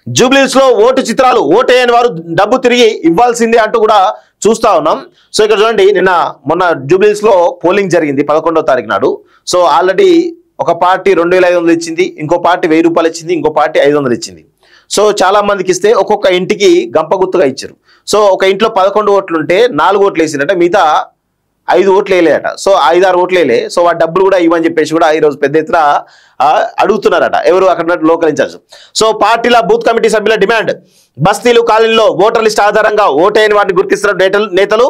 జూబ్లీస్ లో ఓటు చిత్రాలు ఓటేయని వారు డబ్బు తిరిగి ఇవ్వాల్సిందే అంటూ కూడా చూస్తా ఉన్నాం. సో ఇక్కడ చూడండి, మొన్న జూబ్లీస్ లో పోలింగ్ జరిగింది 11వ తారీఖు నాడు. సో ఆల్రెడీ ఒక పార్టీ 2500 ఇచ్చింది, ఇంకో పార్టీ 1000 రూపాయలు ఇచ్చింది, ఇంకో పార్టీ 500 ఇచ్చింది. సో చాలా మందికి ఇస్తే ఒక్కొక్క ఇంటికి గంప గుర్తుగా ఇచ్చారు. సో ఒక ఇంట్లో 11 ఓట్లు ఉంటే 4 ఓట్లు వేసిందట, మిగతా 5 ఓట్లు వేయలేదట. సో 5-6 ఓట్లు వేయలే. సో ఆ డబ్బులు కూడా ఇవ్వని చెప్పేసి కూడా ఈరోజు పెద్ద ఎత్తున అడుగుతున్నారట ఎవరు అక్కడ లోకల్ ఇన్ఛార్జ్. సో పార్టీల బూత్ కమిటీ సభ్యుల డిమాండ్, బస్తీలు కాలనీలో ఓటర్ లిస్ట్ ఆధారంగా ఓటైన వారిని గుర్తిస్తున్న నేతలు.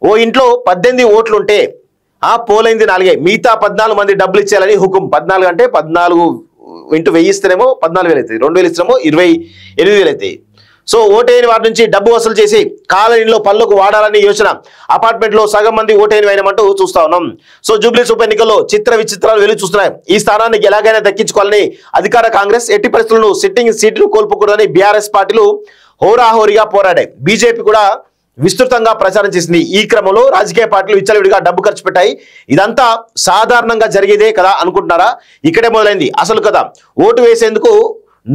ఓ ఇంట్లో 18 ఓట్లు ఉంటే పోలైంది 4, మిగతా 14 మంది డబ్బులు ఇచ్చేయాలని హుకుం. 14 అంటే 14 ఇంటూ 1000 ఇస్తేనేమో 14,000 అవుతాయి, 2000 ఇస్తేనేమో 28,000 అవుతాయి. సో ఓటైన వారి నుంచి డబ్బు వసూలు చేసి కాలనీలో పనులకు వాడాలని యోచన. అపార్ట్మెంట్ లో సగం మంది ఓటైన అయినమంటూ చూస్తా ఉన్నాం. సో జూబ్లీస్ ఉప ఎన్నికల్లో చిత్ర విచిత్రాలు వెళ్లి చూస్తున్నాయి. ఈ స్థానాన్ని ఎలాగైనా దక్కించుకోవాలని అధికార కాంగ్రెస్ ఎట్టి పరిస్థితులను సిట్టింగ్ సీట్లు కోల్పోకూడదని బీఆర్ఎస్ పార్టీలు హోరాహోరీగా పోరాడాయి. బీజేపీ కూడా విస్తృతంగా ప్రచారం చేసింది. ఈ క్రమంలో రాజకీయ పార్టీలు విచ్చలవిడిగా డబ్బు ఖర్చు పెట్టాయి. ఇదంతా సాధారణంగా జరిగేదే కదా అనుకుంటున్నారా? ఇక్కడే మొదలైంది అసలు కదా. ఓటు వేసేందుకు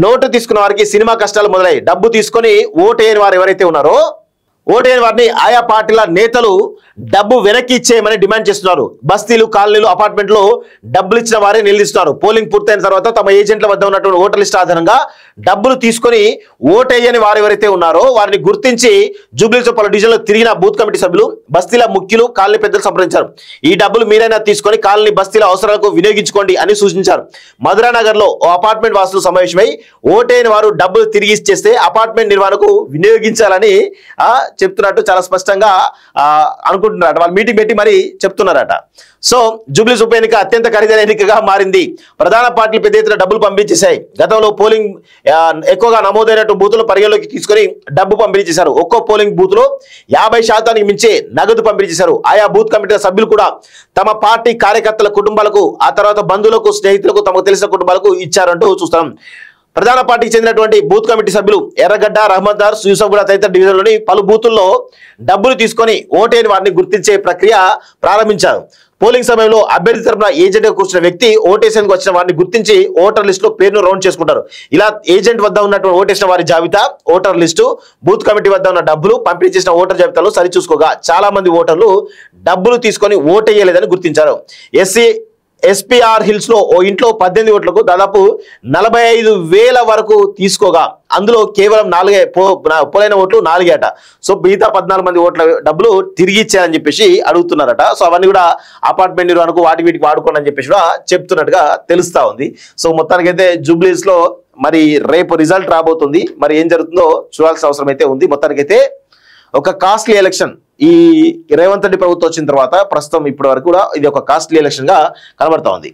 నోటు తీసుకున్న వారికి సినిమా కష్టాలు మొదలయ్యాయి. డబ్బు తీసుకొని ఓటేయని వారు ఎవరైతే ఉన్నారో ఓటైన వారిని ఆయా పార్టీల నేతలు డబ్బు వెనక్కి ఇచ్చేయమని డిమాండ్ చేస్తున్నారు. బస్తీలు కాలనీలు అపార్ట్మెంట్లో డబ్బులు ఇచ్చిన వారే నిలదీస్తున్నారు. పోలింగ్ పూర్తయిన తర్వాత తమ ఏజెంట్ల వద్ద ఉన్నటువంటి ఓటర్ లిస్ట్ ఆధారంగా డబ్బులు తీసుకొని ఓటేయని వారు ఎవరైతే ఉన్నారో వారిని గుర్తించి జూబ్లీస్ పలు డివిజన్లో తిరిగిన బూత్ కమిటీ సభ్యులు బస్తీల ముఖ్యులు కాలనీ పెద్దలు సంప్రదించారు. ఈ డబ్బులు మీరైనా తీసుకొని కాలనీ బస్తీల అవసరాలకు వినియోగించుకోండి అని సూచించారు. మధురానగర్ లో ఓ అపార్ట్మెంట్ వాసులు సమావేశమై ఓటైన వారు డబ్బులు తిరిగి ఇచ్చేస్తే అపార్ట్మెంట్ నిర్వహణకు వినియోగించాలని చెప్తున్నట్టు చాలా స్పష్టంగా అనుకుంటున్నారట. వాళ్ళు మీటింగ్ పెట్టి మరి చెప్తున్నారట. సో జూబ్లీస్ ఉప ఎన్నిక అత్యంత ఖరీదైన ఎన్నికగా మారింది. ప్రధాన పార్టీలు పెద్ద ఎత్తున డబ్బులు పంపించేశాయి. గతంలో పోలింగ్ ఎక్కువగా నమోదైనట్టు బూతులు పరిగణలోకి తీసుకొని డబ్బు పంపిణీ చేశారు. ఒక్కో పోలింగ్ బూత్ లో 50% మించే నగదు పంపిణీ చేశారు. ఆయా బూత్ కమిటీల సభ్యులు కూడా తమ పార్టీ కార్యకర్తల కుటుంబాలకు, ఆ తర్వాత బంధువులకు, స్నేహితులకు, తమకు తెలిసిన కుటుంబాలకు ఇచ్చారంటూ చూస్తాం. ప్రధాన పార్టీకి చెందినటువంటి బూత్ కమిటీ సభ్యులు ఎర్రగడ్డ, రహమత్దార్, యూసఫ్గూడ తదితర డివిజన్లోని పలు బూతుల్లో డబ్బులు తీసుకొని ఓటైన వారిని గుర్తించే ప్రక్రియ ప్రారంభించారు. పోలింగ్ సమయంలో అభ్యర్థి తరపున ఏజెంట్గా కూర్చున్న వ్యక్తి ఓటేసేందుకు వచ్చిన వారిని గుర్తించి ఓటర్ లిస్టులో పేరును రౌండ్ చేసుకుంటారు. ఇలా ఏజెంట్ వద్ద ఉన్నటువంటి ఓటేసిన వారి జాబితా, ఓటర్ లిస్టు, బూత్ కమిటీ వద్ద ఉన్న డబ్బులు, పంపిణీ చేసిన ఓటర్ జాబితాలు సరిచూసుకోగా చాలా మంది ఓటర్లు డబ్బులు తీసుకొని ఓటేయలేదని గుర్తించారు. ఎస్పీఆర్ హిల్స్ లో ఓ ఇంట్లో 18 ఓట్లకు దాదాపు 45,000 వరకు తీసుకోగా అందులో కేవలం 4 పోలైన ఓట్లు 4 అట. సో మిగతా 14 మంది ఓట్ల డబ్బులు తిరిగి ఇచ్చారని చెప్పేసి అడుగుతున్నారట. సో అవన్నీ కూడా అపార్ట్మెంట్ నిర్వహణకు వాటి వీటికి వాడుకోండి అని చెప్పేసి కూడా చెప్తున్నట్టుగా తెలుస్తా ఉంది. సో మొత్తానికైతే జూబ్లీస్ లో మరి రేపు రిజల్ట్ రాబోతుంది. మరి ఏం జరుగుతుందో చూడాల్సిన అవసరం అయితే ఉంది. మొత్తానికైతే ఒక కాస్ట్లీ ఎలక్షన్ ఈ రేవంత్ రెడ్డి ప్రభుత్వం వచ్చిన తర్వాత ప్రస్తుతం ఇప్పటి వరకు కూడా ఇది ఒక కాస్ట్లీ ఎలక్షన్ గా కనబడతా ఉంది.